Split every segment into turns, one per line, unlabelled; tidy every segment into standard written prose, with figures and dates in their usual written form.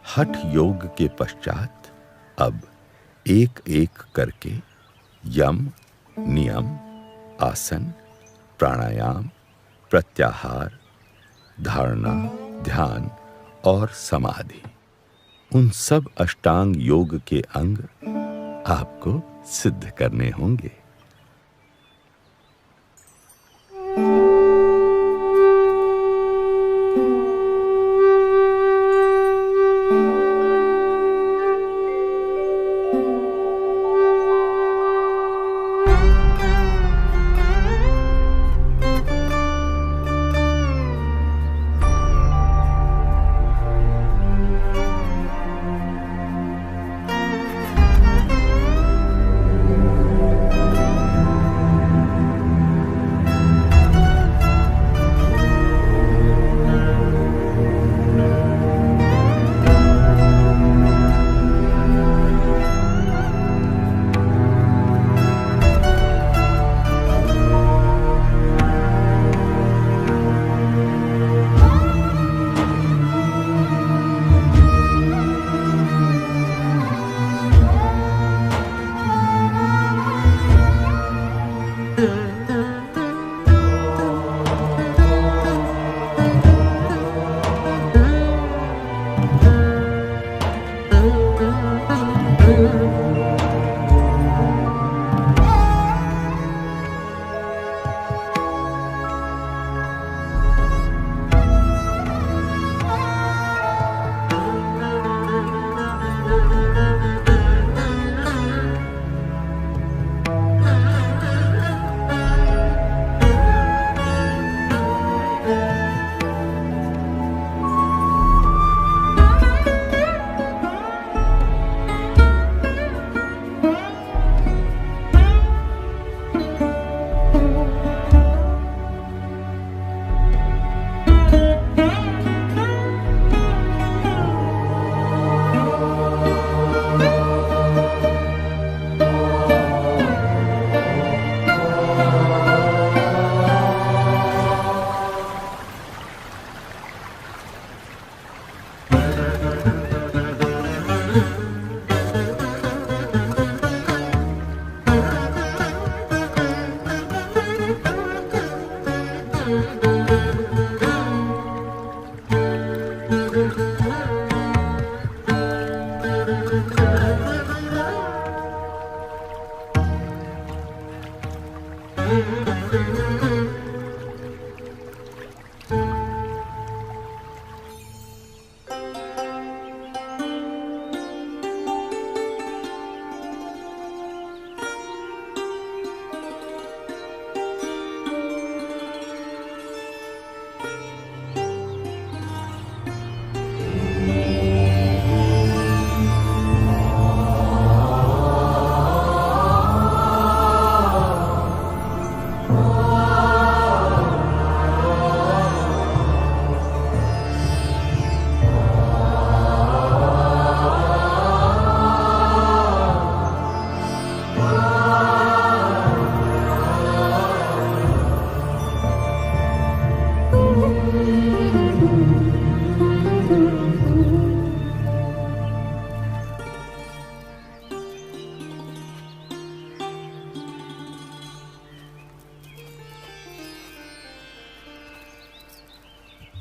हठ योग के पश्चात अब एक एक करके यम, नियम, आसन, प्राणायाम, प्रत्याहार, धारणा, ध्यान और समाधि, उन सब अष्टांग योग के अंग आपको सिद्ध करने होंगे।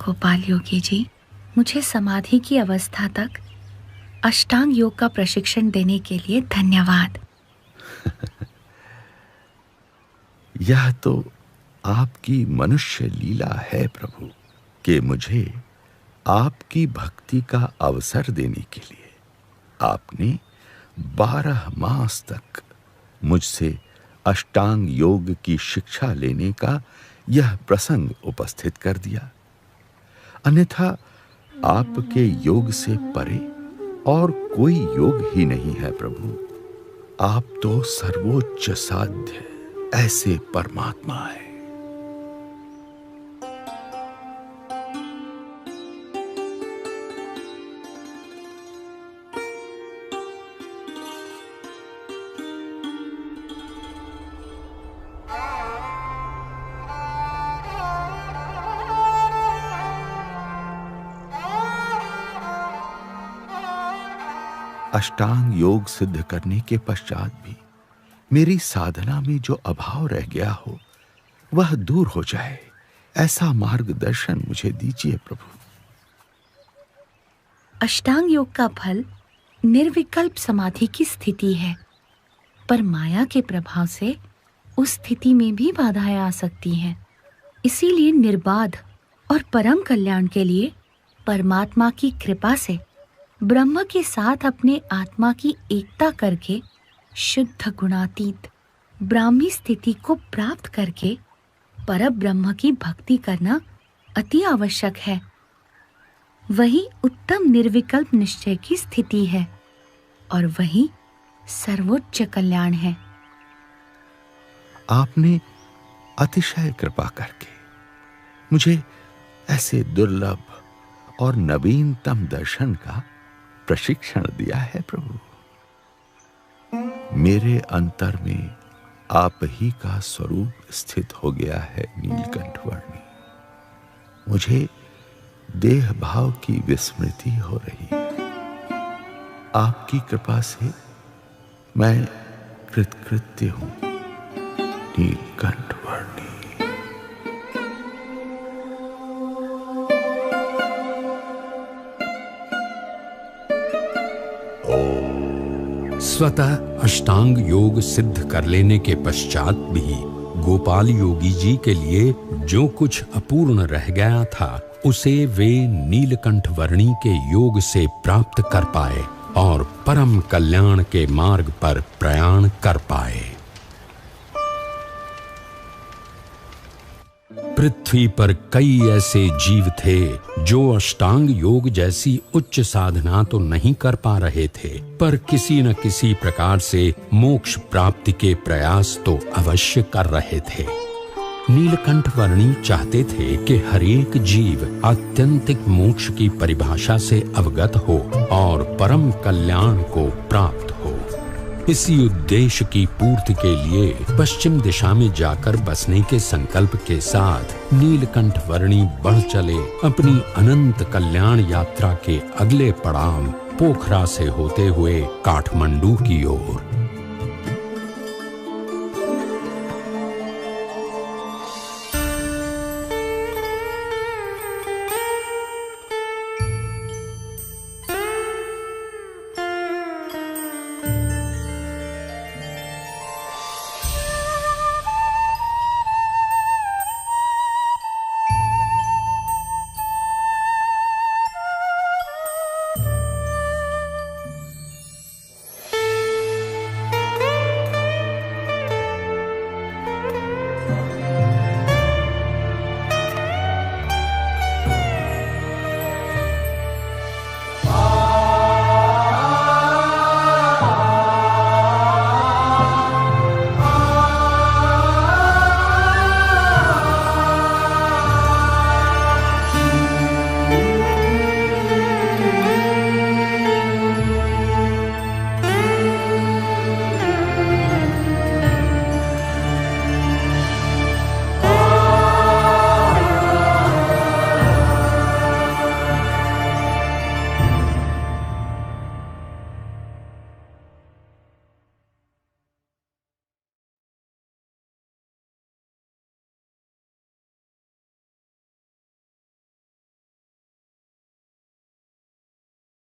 गोपाल योगी जी, मुझे समाधि की अवस्था तक अष्टांग योग का प्रशिक्षण देने के लिए धन्यवाद।
यह तो आपकी मनुष्य लीला है प्रभु, कि मुझे आपकी भक्ति का अवसर देने के लिए आपने 12 मास तक मुझसे अष्टांग योग की शिक्षा लेने का यह प्रसंग उपस्थित कर दिया। अन्यथा आपके योग से परे और कोई योग ही नहीं है प्रभु। आप तो सर्वोच्च साध्य ऐसे परमात्मा है। अष्टांग योग सिद्ध करने के पश्चात भी मेरी साधना में जो अभाव रह गया हो वह दूर हो जाए, ऐसा मार्गदर्शन मुझे दीजिए प्रभु।
अष्टांग योग का फल निर्विकल्प समाधि की स्थिति है, पर माया के प्रभाव से उस स्थिति में भी बाधाएं आ सकती हैं। इसीलिए निर्बाध और परम कल्याण के लिए परमात्मा की कृपा से ब्रह्म के साथ अपने आत्मा की एकता करके शुद्ध गुणातीत ब्राह्मी स्थिति को प्राप्त करके परब्रह्म की भक्ति करना अति आवश्यक है। वही उत्तम निर्विकल्प निश्चय की स्थिति है और वही सर्वोच्च कल्याण है।
आपने अतिशय कृपा करके मुझे ऐसे दुर्लभ और नवीनतम दर्शन का प्रशिक्षण दिया है प्रभु। मेरे अंतर में आप ही का स्वरूप स्थित हो गया है नीलकंठ वर्णी। मुझे देह भाव की विस्मृति हो रही है। आपकी कृपा से मैं कृतकृत्य हूं नीलकंठ वर्णी।
स्वतः अष्टांग योग सिद्ध कर लेने के पश्चात भी गोपाल योगी जी के लिए जो कुछ अपूर्ण रह गया था उसे वे नीलकंठ वर्णी के योग से प्राप्त कर पाए और परम कल्याण के मार्ग पर प्रयाण कर पाए। पृथ्वी पर कई ऐसे जीव थे जो अष्टांग योग जैसी उच्च साधना तो नहीं कर पा रहे थे, पर किसी न किसी प्रकार से मोक्ष प्राप्ति के प्रयास तो अवश्य कर रहे थे। नीलकंठ वर्णी चाहते थे कि हरेक जीव आत्यंतिक मोक्ष की परिभाषा से अवगत हो और परम कल्याण को प्राप्त हो। इसी उद्देश्य की पूर्ति के लिए पश्चिम दिशा में जाकर बसने के संकल्प के साथ नीलकंठ वर्णी बढ़ चले अपनी अनंत कल्याण यात्रा के अगले पड़ाव पोखरा से होते हुए काठमांडू की ओर।